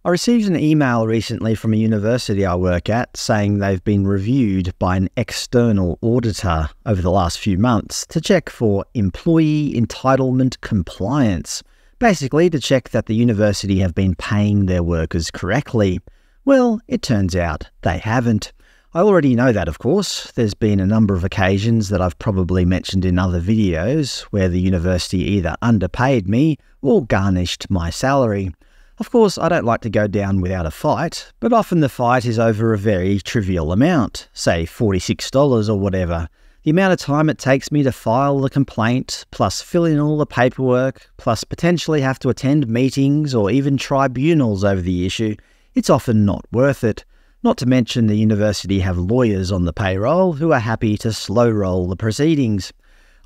I received an email recently from a university I work at saying they've been reviewed by an external auditor over the last few months to check for employee entitlement compliance, basically to check that the university have been paying their workers correctly. Well, it turns out they haven't. I already know that, of course. There's been a number of occasions that I've probably mentioned in other videos where the university either underpaid me or garnished my salary. Of course, I don't like to go down without a fight, but often the fight is over a very trivial amount, say $46 or whatever. The amount of time it takes me to file the complaint, plus fill in all the paperwork, plus potentially have to attend meetings or even tribunals over the issue, it's often not worth it. Not to mention the university have lawyers on the payroll who are happy to slow roll the proceedings.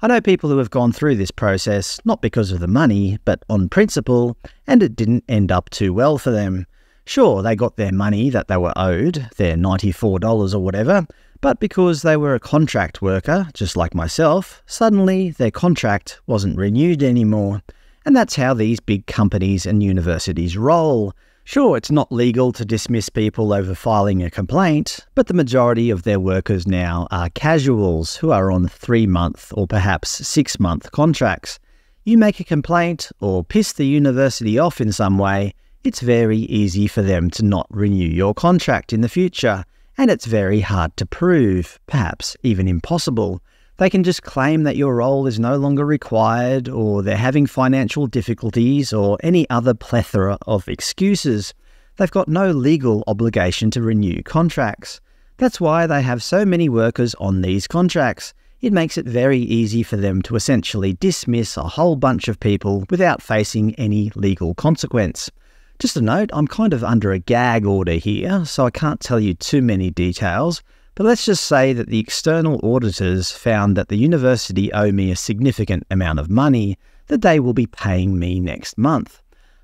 I know people who have gone through this process, not because of the money, but on principle, and it didn't end up too well for them. Sure, they got their money that they were owed, their $94 or whatever, but because they were a contract worker, just like myself, suddenly their contract wasn't renewed anymore. And that's how these big companies and universities roll. Sure, it's not legal to dismiss people over filing a complaint, but the majority of their workers now are casuals who are on 3-month or perhaps 6-month contracts. You make a complaint or piss the university off in some way, it's very easy for them to not renew your contract in the future, and it's very hard to prove, perhaps even impossible. They can just claim that your role is no longer required, or they're having financial difficulties, or any other plethora of excuses. They've got no legal obligation to renew contracts. That's why they have so many workers on these contracts. It makes it very easy for them to essentially dismiss a whole bunch of people without facing any legal consequence. Just a note, I'm kind of under a gag order here, so I can't tell you too many details. But let's just say that the external auditors found that the university owe me a significant amount of money that they will be paying me next month.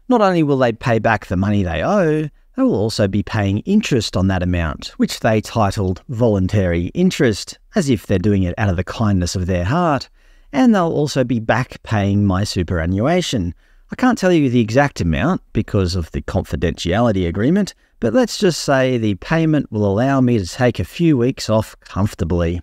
Not only will they pay back the money they owe, they will also be paying interest on that amount, which they titled voluntary interest, as if they're doing it out of the kindness of their heart. And they'll also be back paying my superannuation. I can't tell you the exact amount because of the confidentiality agreement, but let's just say the payment will allow me to take a few weeks off comfortably.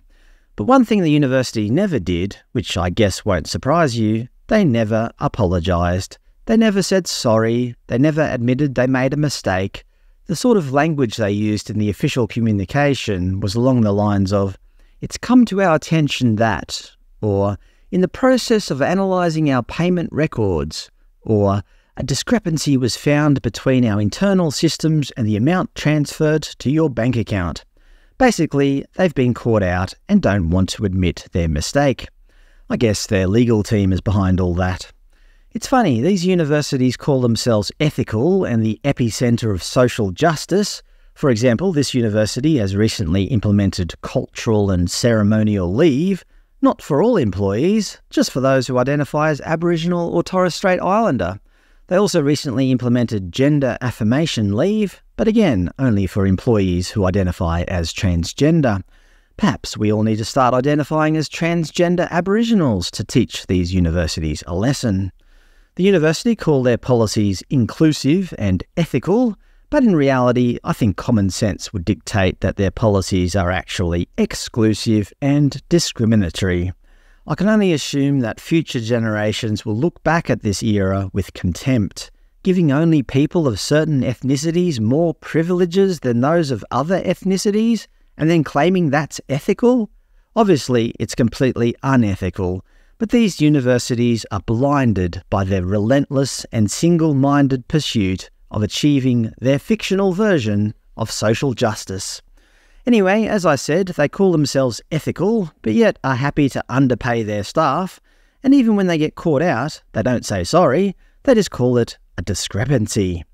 But one thing the university never did, which I guess won't surprise you, they never apologised. They never said sorry. They never admitted they made a mistake. The sort of language they used in the official communication was along the lines of, "It's come to our attention that," or "in the process of analysing our payment records," or "a discrepancy was found between our internal systems and the amount transferred to your bank account." Basically, they've been caught out and don't want to admit their mistake. I guess their legal team is behind all that. It's funny, these universities call themselves ethical and the epicenter of social justice. For example, this university has recently implemented cultural and ceremonial leave, not for all employees, just for those who identify as Aboriginal or Torres Strait Islander. They also recently implemented gender affirmation leave, but again, only for employees who identify as transgender. Perhaps we all need to start identifying as transgender Aboriginals to teach these universities a lesson. The university call their policies inclusive and ethical, but in reality, I think common sense would dictate that their policies are actually exclusive and discriminatory. I can only assume that future generations will look back at this era with contempt, giving only people of certain ethnicities more privileges than those of other ethnicities, and then claiming that's ethical? Obviously, it's completely unethical, but these universities are blinded by their relentless and single-minded pursuit of achieving their fictional version of social justice. Anyway, as I said, they call themselves ethical, but yet are happy to underpay their staff, and even when they get caught out, they don't say sorry, they just call it a discrepancy.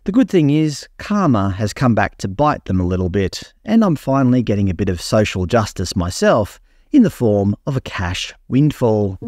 The good thing is, karma has come back to bite them a little bit, and I'm finally getting a bit of social justice myself, in the form of a cash windfall.